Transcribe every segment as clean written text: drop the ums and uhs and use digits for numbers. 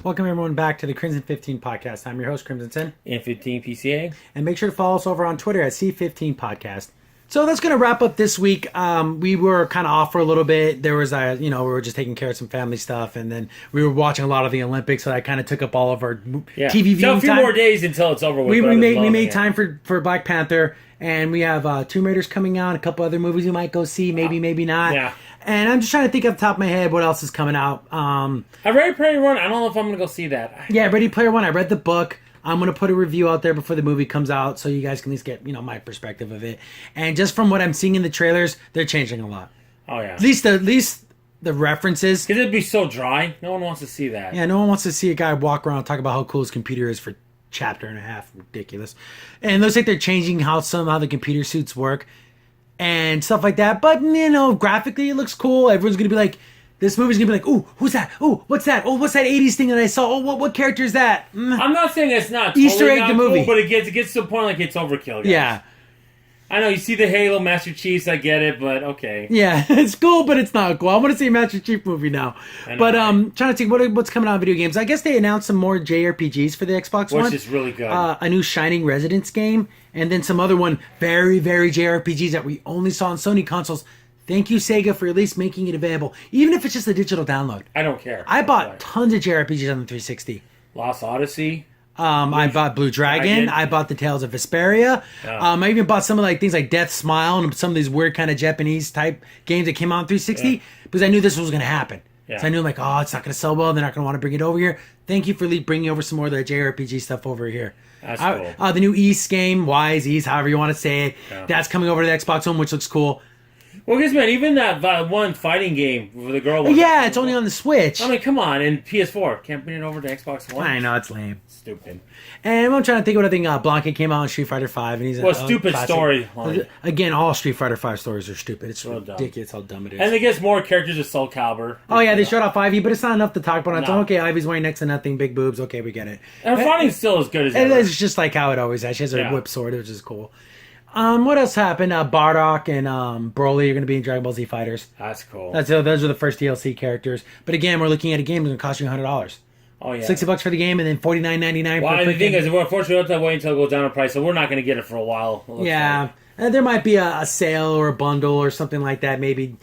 Welcome everyone back to the Crimson 15 podcast. I'm your host, Crimson Sin. And 15 PCA. And make sure to follow us over on Twitter at C15 Podcast. So that's going to wrap up this week. We were kind of off for a little bit. There was we were just taking care of some family stuff, and then we were watching a lot of the Olympics, so that kind of took up all of our TV viewing time. So a few more days until it's over with. We made time for Black Panther, and we have Tomb Raiders coming out, a couple other movies we might go see, maybe not. Yeah. And I'm just trying to think off the top of my head what else is coming out. Ready Player One. I don't know if I'm going to go see that. Yeah, Ready Player One. I read the book. I'm going to put a review out there before the movie comes out so you guys can at least get, my perspective of it. And just from what I'm seeing in the trailers, they're changing a lot. Oh, yeah. At least the references. Because it'd be so dry. No one wants to see that. Yeah, no one wants to see a guy walk around and talk about how cool his computer is for chapter and a half. Ridiculous. And it looks like they're changing how the computer suits work and stuff like that. But, graphically it looks cool. Everyone's going to be like, this movie's going to be like, ooh, who's that? Ooh, what's that? Oh, what's that 80s thing that I saw? Oh, what character is that? I'm not saying it's not Easter totally egg not the movie. Cool, but it gets to the point like it's overkill, guys. Yeah. I know, you see the Halo Master Chiefs, I get it, but okay. Yeah, it's cool, but it's not cool. I want to see a Master Chief movie now. But trying to think what's coming out in video games. I guess they announced some more JRPGs for the Xbox One. Which is really good. A new Shining Residence game, and then some other one, very, very JRPGs that we only saw on Sony consoles. Thank you, Sega, for at least making it available, even if it's just a digital download. I don't care. I bought tons of JRPGs on the 360. Lost Odyssey. I bought Blue Dragon. I bought the Tales of Vesperia. Yeah. I even bought some of things like Death Smile and some of these weird kind of Japanese type games that came out on 360 because I knew this was going to happen. Yeah. So I knew it's not going to sell well. They're not going to want to bring it over here. Thank you for bringing over some more of the JRPG stuff over here. That's cool. The new East game, Wise East, however you want to say it, Yeah. that's coming over to the Xbox One, which looks cool. Well, because, man, even that one fighting game with the girl... Yeah, it's only on the Switch. I mean, come on, and PS4. Can't bring it over to Xbox One? I know, it's lame. Stupid. And I'm trying to think what I think. Blanca came out in Street Fighter V, and he's stupid classic. story. Again, all Street Fighter V stories are stupid. It's so ridiculous how dumb it is. And they get more characters of Soul Calibur. Oh yeah, they showed off Ivy, but it's not enough to talk about. It's No. okay. Ivy's wearing next to nothing, big boobs. Okay, we get it. And her fighting's still as good as It ever. is just like how it always is. She has a whip sword, which is cool. What else happened? Bardock and Broly are going to be in Dragon Ball Z Fighters. That's cool. Those are the first DLC characters. But again, we're looking at a game that's going to cost you $100. Oh yeah, $60 for the game, and then $49.99. Well, for the thing is, unfortunately, we'll have to wait until it goes down in price, so we're not going to get it for a while. Yeah, there might be a sale or a bundle or something like that, maybe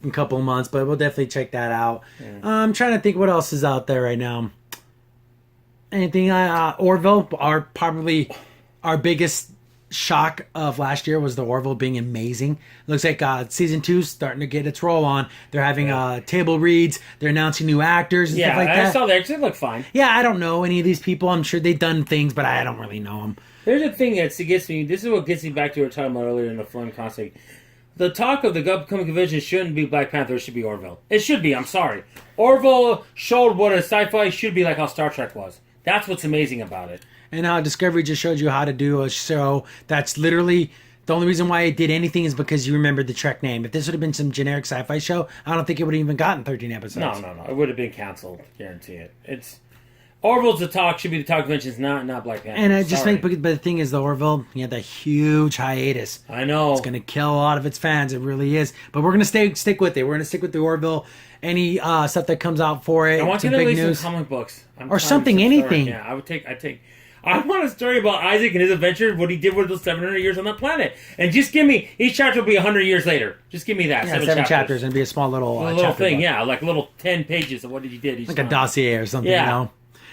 in a couple of months, but we'll definitely check that out. Yeah. I'm trying to think what else is out there right now. Anything? Orville, probably our biggest shock of last year was the Orville being amazing. Looks like season 2's starting to get its roll on. They're having table reads. They're announcing new actors and stuff like that. I saw that. They look fine. Yeah, I don't know any of these people. I'm sure they've done things, but I don't really know them. There's a thing that gets me. This is what gets me back to what we were talking about earlier in the film concert. The talk of the upcoming convention shouldn't be Black Panther. It should be Orville. It should be. I'm sorry. Orville showed what a sci-fi should be like how Star Trek was. That's what's amazing about it. And Discovery just showed you how to do a show that's literally... The only reason why it did anything is because you remembered the Trek name. If this would have been some generic sci-fi show, I don't think it would have even gotten 13 episodes. No. It would have been canceled. Guarantee it. It's... Orville's the talk. Should be the talk conventions, not Black Panther. And but the thing is, the Orville, he had that huge hiatus. I know. It's going to kill a lot of its fans. It really is. But we're going to stick with it. We're going to stick with the Orville. Any stuff that comes out for it. I want to big release news. some comic books. Or something, anything. Yeah, I take... I want a story about Isaac and his adventure, what he did with those 700 years on that planet. And just give me... Each chapter will be 100 years later. Just give me that. Yeah, 7 chapters and be a small little thing, book. Yeah, like little 10 pages of what he did each like time. a dossier or something, Yeah.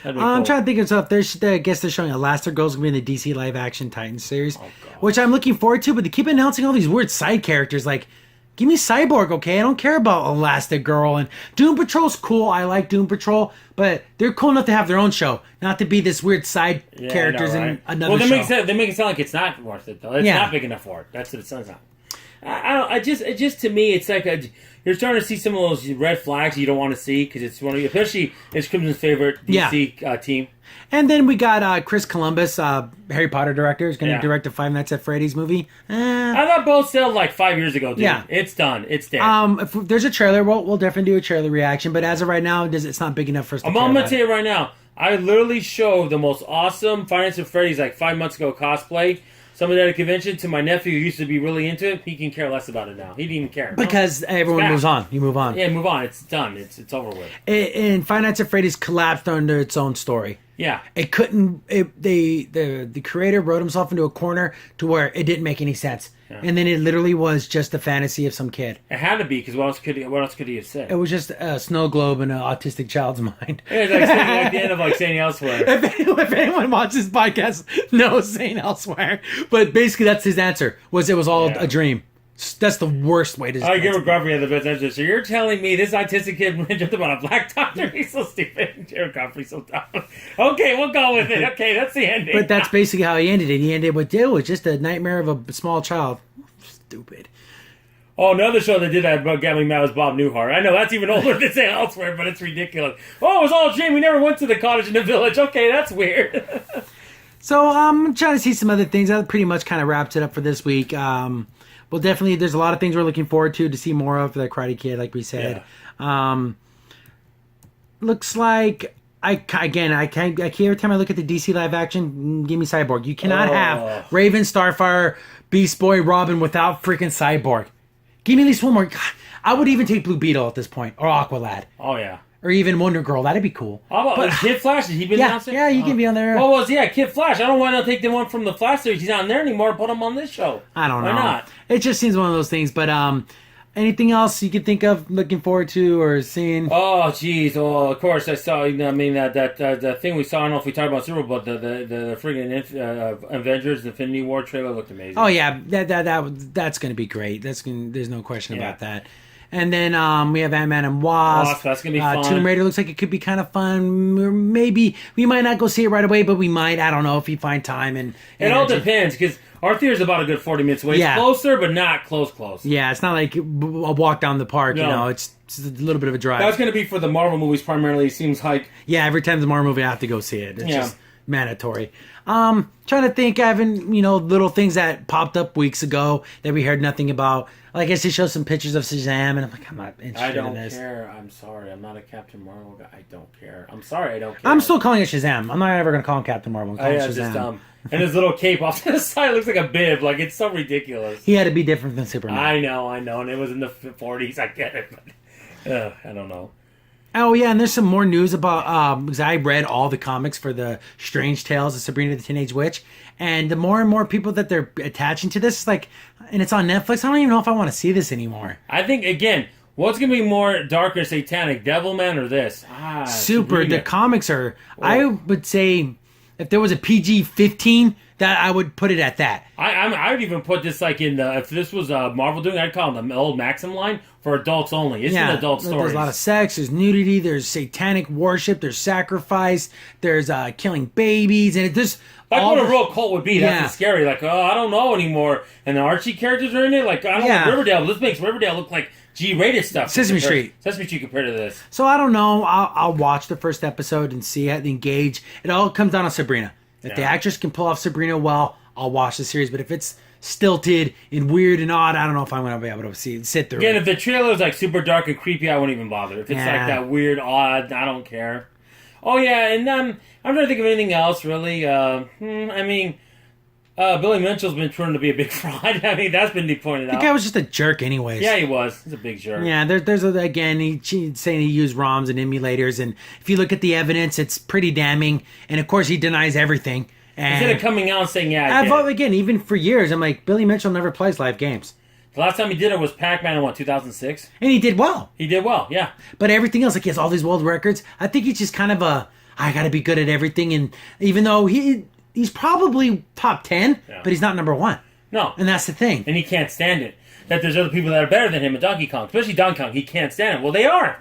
Cool. I'm trying to think of stuff. I guess they're showing Elastigirl's going to be in the DC live-action Titans series, which I'm looking forward to, but they keep announcing all these weird side characters. Like, give me Cyborg, okay? I don't care about Elastigirl. And Doom Patrol's cool. I like Doom Patrol, but they're cool enough to have their own show, not to be this weird side characters in another show. They make it sound like it's not worth it, though. It's not big enough for it. That's what it sounds like. It just to me, it's like you're starting to see some of those red flags you don't want to see because it's especially it's Crimson's favorite DC team. And then we got Chris Columbus, Harry Potter director, is going to direct a Five Nights at Freddy's movie. I thought both sailed like 5 years ago, dude. Yeah. It's done. It's dead. If there's a trailer, we'll definitely do a trailer reaction. But as of right now, it's not big enough for us to I'm going to tell you right now, I literally showed the most awesome Five Nights at Freddy's like 5 months ago cosplay somebody at a convention to my nephew who used to be really into it, he can care less about it now. He didn't even care. Because everyone moves on. You move on. Yeah, move on. It's done. It's over with. And Five Nights at Freddy's collapsed under its own story. Yeah. It couldn't. The creator wrote himself into a corner to where it didn't make any sense. Yeah. And then it literally was just a fantasy of some kid. It had to be, because what else could he have said? It was just a snow globe in an autistic child's mind. Yeah, it's like the end of like Saying Elsewhere. If anyone watches this podcast knows Saying Elsewhere, but basically that's his answer. It was all a dream. That's the worst way to. I give a Godfrey at the best answer. So you're telling me this autistic kid dreamt about a black doctor? He's so stupid. Jared Godfrey's so dumb. Okay, we'll go with it. Okay, that's the ending. But that's basically how he ended it. He ended with it was just a nightmare of a small child. Stupid. Oh, another show that did that about got me mad was Bob Newhart. I know that's even older than Saying Elsewhere, but it's ridiculous. Oh, it was all a dream. We never went to the cottage in the village. Okay, that's weird. So I'm trying to see some other things. That pretty much kind of wraps it up for this week. Well, definitely, there's a lot of things we're looking forward to see more of for the Karate Kid, like we said. Yeah. Looks like every time I look at the DC live action, give me Cyborg. You cannot have Raven, Starfire, Beast Boy, Robin without freaking Cyborg. Give me at least one more. God, I would even take Blue Beetle at this point, or Aqualad. Oh yeah. Or even Wonder Girl. That'd be cool. How about Kid Flash? Has he been announced? Yeah, he can be on there. Well, Kid Flash. I don't want to take the one from the Flash series. He's not on there anymore. Put him on this show. I don't know. Why not? It just seems one of those things. But anything else you could think of looking forward to or seeing? Oh, jeez. Oh, of course I saw. I mean that thing we saw. I don't know if we talked about Super Bowl, but the friggin' Avengers Infinity War trailer looked amazing. Oh yeah, that's gonna be great. There's no question about that. And then we have Ant-Man and Wasp. That's going to be fun. Tomb Raider looks like it could be kind of fun. Maybe we might not go see it right away, but we might. I don't know if you find time. And it all depends, because our theater is about a good 40 minutes away. It's closer, but not close. Yeah, it's not like a walk down the park. No. You know, it's a little bit of a drive. That's going to be for the Marvel movies primarily. It seems like. Yeah, every time there's a Marvel movie, I have to go see it. It's just mandatory. Trying to think, Evan, little things that popped up weeks ago that we heard nothing about. Like, I guess he showed some pictures of Shazam, and I'm like, I'm not interested in this. I don't care. I'm sorry. I'm not a Captain Marvel guy. I don't care. I'm sorry. I don't care. I'm still calling it Shazam. I'm not ever going to call him Captain Marvel. I'm calling it Shazam. Just dumb. And his little cape off to the side looks like a bib. Like, it's so ridiculous. He had to be different than Superman. I know. And it was in the 40s. I get it. But I don't know. Oh, yeah, and there's some more news about, because I read all the comics for the Strange Tales of Sabrina the Teenage Witch, and the more and more people that they're attaching to this, and it's on Netflix, I don't even know if I want to see this anymore. I think, again, what's going to be more dark or satanic, Devilman or this? Super, Sabrina. The comics are, I would say, if there was a PG-15, that I would put it at that. I would even put this if this was Marvel doing, I'd call them the old Maxim line for adults only. It's an adult story. There's a lot of sex, there's nudity, there's satanic worship, there's sacrifice, there's killing babies, and there's what a real cult would be. That's scary. Like, I don't know anymore. And the Archie characters are in it. Like, I don't know Riverdale. This makes Riverdale look like G-rated stuff. Sesame Street compared to this. So I don't know. I'll watch the first episode and see how they engage. It all comes down to Sabrina. If the actress can pull off Sabrina well, I'll watch the series. But if it's stilted and weird and odd, I don't know if I'm going to be able to sit through it. If the trailer is like super dark and creepy, I wouldn't even bother. If it's like that weird, odd, I don't care. Oh yeah, and I'm trying to think of anything else really. Billy Mitchell's been proven to be a big fraud. I mean, that's been pointed out. The guy was just a jerk anyways. Yeah, he was. He's a big jerk. Yeah, he's saying he used ROMs and emulators, and if you look at the evidence, it's pretty damning. And of course, he denies everything. And instead of coming out and saying, again, even for years, I'm like, Billy Mitchell never plays live games. The last time he did it was Pac-Man in 2006? And he did well. Yeah. But everything else, he has all these world records. I think he's just kind of I gotta be good at everything, and even though he's probably top 10, but he's not number 1. No. And that's the thing. And he can't stand it. That there's other people that are better than him in Donkey Kong. Especially Donkey Kong. He can't stand it. Well, they are.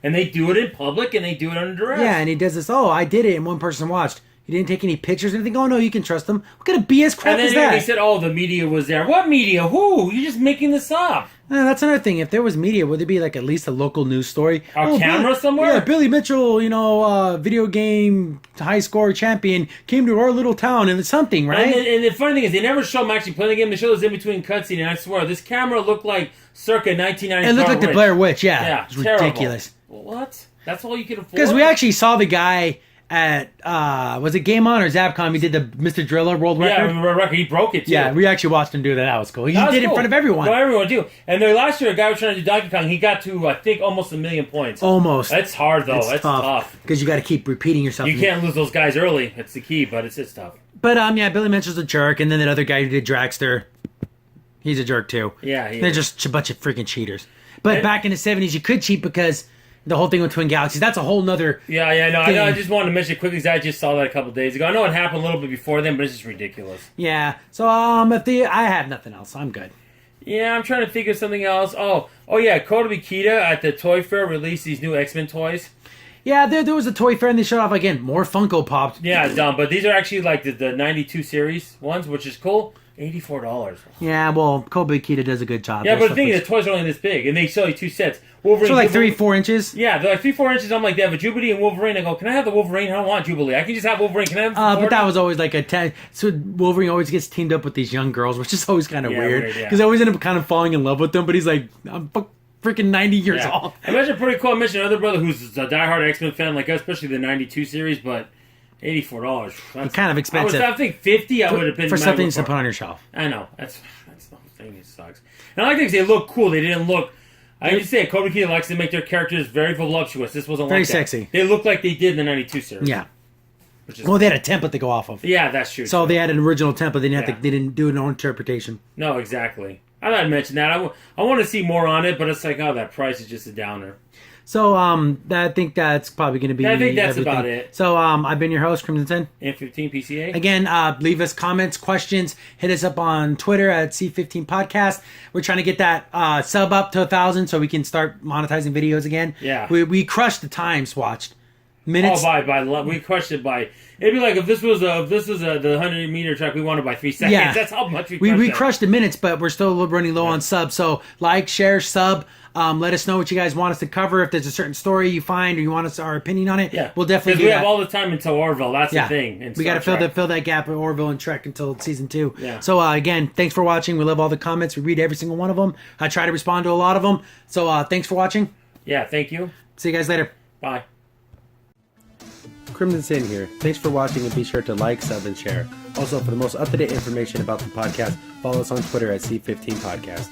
And they do it in public, and they do it under duress. Yeah, and he does this, I did it, and one person watched. He didn't take any pictures or anything. Oh, no, you can trust him. What kind of BS crap is that? And then they said, the media was there. What media? Who? You're just making this up. That's another thing. If there was media, would there be at least a local news story? A camera somewhere? Yeah, Billy Mitchell, video game high score champion, came to our little town and something, right? And the funny thing is, they never show him actually playing the game. They show this in between cutscene, and I swear, this camera looked like circa 1990. It looked like the Blair Witch, yeah. Yeah, it was ridiculous. What? That's all you can afford? Because we actually saw the guy at was it Game On or Zapcom? He did the Mr. Driller world record. Yeah, record. He broke it too. Yeah, we actually watched him do that. That was cool. He did it in front of everyone. No, everyone too. And then last year, a guy was trying to do Donkey Kong. He got to I think almost 1 million points. Almost. That's hard though. That's tough because you got to keep repeating yourself. You can't lose those guys early. That's the key. But it's tough. But yeah, Billy Mitchell's a jerk, and then that other guy who did Dragster, he's a jerk too. Yeah, they're just a bunch of freaking cheaters. But back in the 70s, you could cheat because the whole thing with Twin Galaxies, that's a whole nother no, I know. I just wanted to mention it quickly because I just saw that a couple days ago. I know it happened a little bit before then, but it's just ridiculous. Yeah. So I have nothing else. I'm good. Yeah, I'm trying to think of something else. Oh yeah, Kota Mikita at the Toy Fair released these new X-Men toys. Yeah, there was a toy fair and they showed off again more Funko Pops. Yeah, dumb, but these are actually like the 92 series ones, which is cool. $84. Yeah, well, Kobe Kita does a good job. Yeah, but the thing is, the toys are only this big, and they sell you 2 sets. Wolverine, so like 3-4 inches. Yeah, they're like 3-4 inches. I'm like, they have a Jubilee and Wolverine. I go, can I have the Wolverine? I don't want Jubilee. I can just have Wolverine. Can I have? But that was always like so Wolverine always gets teamed up with these young girls, which is always kind of weird because I always end up kind of falling in love with them. But he's like, I'm freaking 90 years old. I imagine a pretty cool. I mentioned another brother who's a diehard X-Men fan like us, especially the 92 series, but $84. That's kind of expensive. I think 50. I would have been for something to put on your shelf. I know that's the whole thing. It sucks. And I like things they look cool. They didn't look. I just say Kobe Keita likes to make their characters very voluptuous. This wasn't very like that. sexy. They look like they did in the 92 series. Yeah. Well, they had a template to go off of. Yeah, that's true. So they had an original template. They didn't they didn't do an own interpretation. No, exactly. I thought I'd mention that. I want to see more on it, but it's like, that price is just a downer. So I think that's probably going to be. I think that's everything. about it. So I've been your host, Crimson 10. M15 PCA. Again, leave us comments, questions. Hit us up on Twitter at C15 Podcast. We're trying to get that sub up to 1,000 so we can start monetizing videos again. Yeah. We crushed the times watched. Minutes. We crushed it by. It'd be like if this was the 100-meter track, we won it by 3 seconds. Yeah. That's how much we crushed the minutes, but we're still running low on subs. So like, share, sub. Let us know what you guys want us to cover. If there's a certain story you find or you want our opinion on it, we'll definitely do that. We have all the time until Orville. That's the thing. We got to fill that gap at Orville and Trek until season 2. Yeah. So again, thanks for watching. We love all the comments. We read every single one of them. I try to respond to a lot of them. So thanks for watching. Yeah, thank you. See you guys later. Bye. Crimson Sin here. Thanks for watching and be sure to like, sub, and share. Also, for the most up-to-date information about the podcast, follow us on Twitter at C15 Podcast.